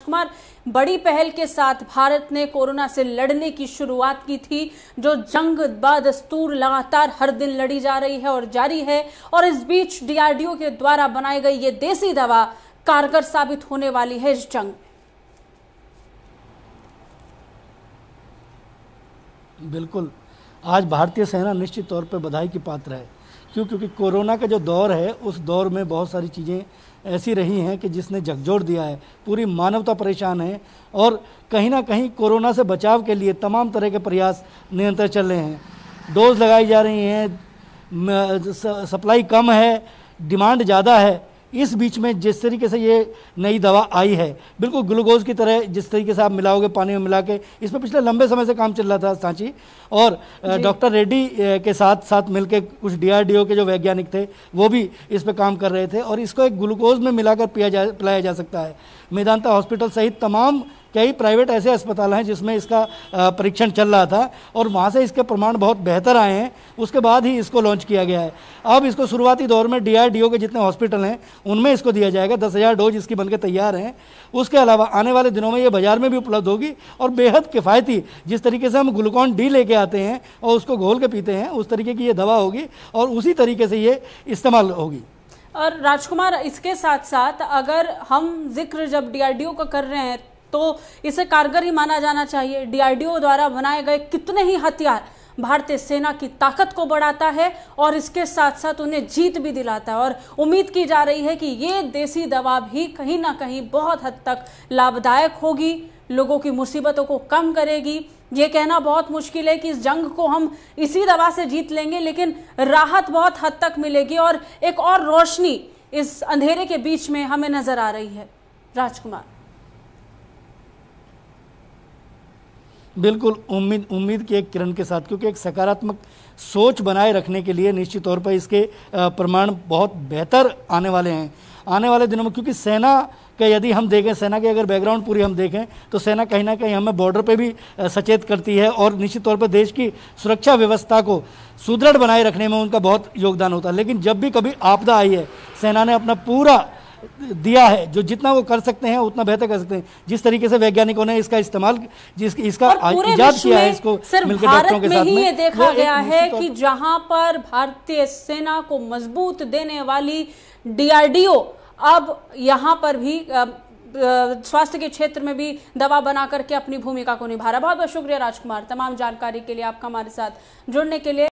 राजकुमार, बड़ी पहल के साथ भारत ने कोरोना से लड़ने की शुरुआत की थी, जो जंग बदस्तूर लगातार हर दिन लड़ी जा रही है और जारी है। और इस बीच डीआरडीओ के द्वारा बनाई गई ये देसी दवा कारगर साबित होने वाली है इस जंग। बिल्कुल, आज भारतीय सेना निश्चित तौर पर बधाई की पात्र है। क्योंकि कोरोना का जो दौर है, उस दौर में बहुत सारी चीज़ें ऐसी रही हैं कि जिसने झकझोर दिया है, पूरी मानवता परेशान है। और कहीं ना कहीं कोरोना से बचाव के लिए तमाम तरह के प्रयास निरंतर चल रहे हैं। डोज लगाई जा रही हैं, सप्लाई कम है, डिमांड ज़्यादा है। इस बीच में जिस तरीके से ये नई दवा आई है, बिल्कुल ग्लूकोज की तरह, जिस तरीके से आप मिलाओगे पानी में मिला के, इस पर पिछले लंबे समय से काम चल रहा था सांची, और डॉक्टर रेड्डी के साथ साथ मिलके कुछ डीआरडीओ के जो वैज्ञानिक थे वो भी इस पर काम कर रहे थे। और इसको एक ग्लूकोज में मिलाकर पिलाया जा सकता है। मेदांता हॉस्पिटल सहित तमाम कई प्राइवेट ऐसे अस्पताल हैं जिसमें इसका परीक्षण चल रहा था और वहाँ से इसके प्रमाण बहुत बेहतर आए हैं। उसके बाद ही इसको लॉन्च किया गया है। अब इसको शुरुआती दौर में डीआरडीओ के जितने हॉस्पिटल हैं उनमें इसको दिया जाएगा। 10,000 डोज इसकी बनकर तैयार हैं। उसके अलावा आने वाले दिनों में ये बाजार में भी उपलब्ध होगी और बेहद किफ़ायती, जिस तरीके से हम ग्लूकॉन डी लेके आते हैं और उसको घोल के पीते हैं, उस तरीके की ये दवा होगी और उसी तरीके से ये इस्तेमाल होगी। और राजकुमार, इसके साथ साथ अगर हम जिक्र जब डीआरडीओ का कर रहे हैं तो इसे कारगर ही माना जाना चाहिए। डीआरडीओ द्वारा बनाए गए कितने ही हथियार भारतीय सेना की ताकत को बढ़ाता है और इसके साथ साथ उन्हें जीत भी दिलाता है। और उम्मीद की जा रही है कि ये देसी दवा भी कहीं ना कहीं बहुत हद तक लाभदायक होगी, लोगों की मुसीबतों को कम करेगी। ये कहना बहुत मुश्किल है कि इस जंग को हम इसी दवा से जीत लेंगे, लेकिन राहत बहुत हद तक मिलेगी और एक और रोशनी इस अंधेरे के बीच में हमें नजर आ रही है। राजकुमार, बिल्कुल उम्मीद की एक किरण के साथ, क्योंकि एक सकारात्मक सोच बनाए रखने के लिए निश्चित तौर पर इसके प्रमाण बहुत बेहतर आने वाले हैं आने वाले दिनों में। क्योंकि सेना के यदि हम देखें, सेना की अगर बैकग्राउंड पूरी हम देखें तो सेना कहीं ना कहीं हमें बॉर्डर पे भी सचेत करती है और निश्चित तौर पर देश की सुरक्षा व्यवस्था को सुदृढ़ बनाए रखने में उनका बहुत योगदान होता है। लेकिन जब भी कभी आपदा आई है, सेना ने अपना पूरा दिया है, जो जितना वो कर सकते हैं उतना बेहतर कर सकते हैं। जिस तरीके से वैज्ञानिकों ने इसका इस्तेमाल, इसका इजाद किया है, इसको मिलकर डॉक्टरों के साथ में ये देखा गया है कि जहां पर भारतीय सेना को मजबूत देने वाली डीआरडीओ अब यहां पर भी स्वास्थ्य के क्षेत्र में भी दवा बना करके अपनी भूमिका को निभा रहा है। बहुत बहुत शुक्रिया राजकुमार, तमाम जानकारी के लिए, आपका हमारे साथ जुड़ने के लिए।